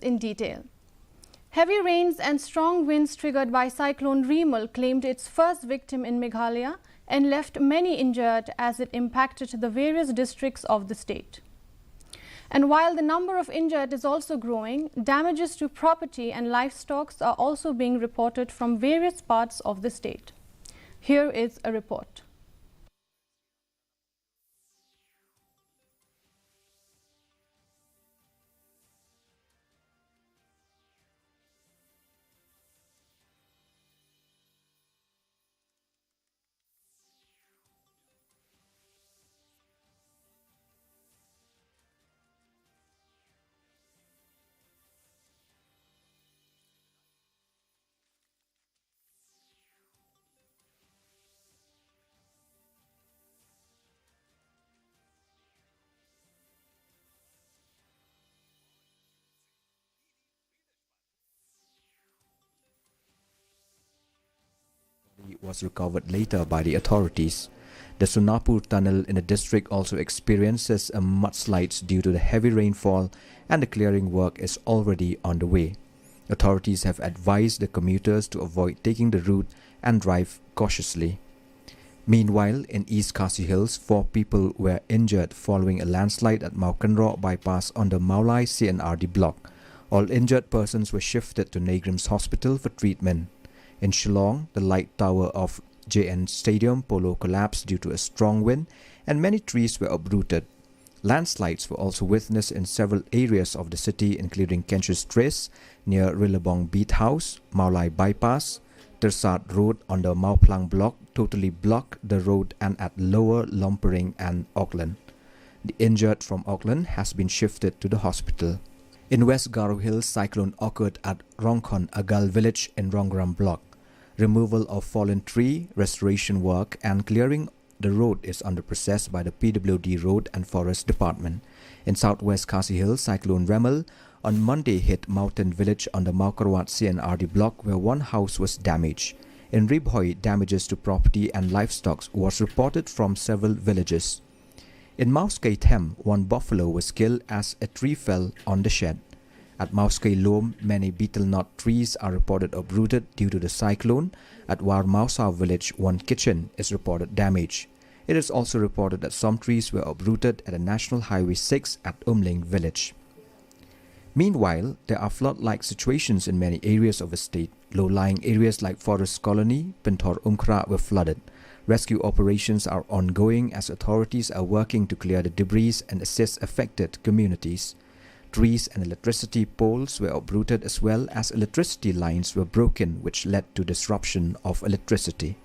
in detail. Heavy rains and strong winds triggered by Cyclone Remal claimed its first victim in Meghalaya and left many injured as it impacted the various districts of the state. And while the number of injured is also growing, damages to property and livestock are also being reported from various parts of the state. Here is a report. Was recovered later by the authorities. The Sonapur tunnel in the district also experiences a mudslides due to the heavy rainfall, and the clearing work is already on the way. Authorities have advised the commuters to avoid taking the route and drive cautiously. Meanwhile, in East Khasi Hills, 4 people were injured following a landslide at Maukanro bypass on the Maulai CNRD block. All injured persons were shifted to Negrim's hospital for treatment. In Shillong, the light tower of JN Stadium Polo collapsed due to a strong wind, and many trees were uprooted. Landslides were also witnessed in several areas of the city, including Kenchus Trace near Rilabong Beat House, Maulai Bypass, Tersat Road on the Mauplang block totally blocked the road, and at Lower Lompering and Auckland. The injured from Auckland has been shifted to the hospital. In West Garo Hills, cyclone occurred at Rongkhon Agal village in Rongram block. Removal of fallen tree, restoration work and clearing the road is under process by the PWD Road and Forest Department. In Southwest Khasi Hills, Cyclone Remal on Monday hit Mountain Village on the Maukarwat CNRD block, where one house was damaged. In Ribhoi, damages to property and livestock was reported from several villages. In Mauskei Them, one buffalo was killed as a tree fell on the shed. At Mauskei Lom, many betel nut trees are reported uprooted due to the cyclone. At War Mausau village, one kitchen is reported damaged. It is also reported that some trees were uprooted at the National Highway 6 at Umling village. Meanwhile, there are flood-like situations in many areas of the state. Low-lying areas like Forest Colony, Pintor Umkra were flooded. Rescue operations are ongoing as authorities are working to clear the debris and assist affected communities. Trees and electricity poles were uprooted, as well as electricity lines were broken, which led to disruption of electricity.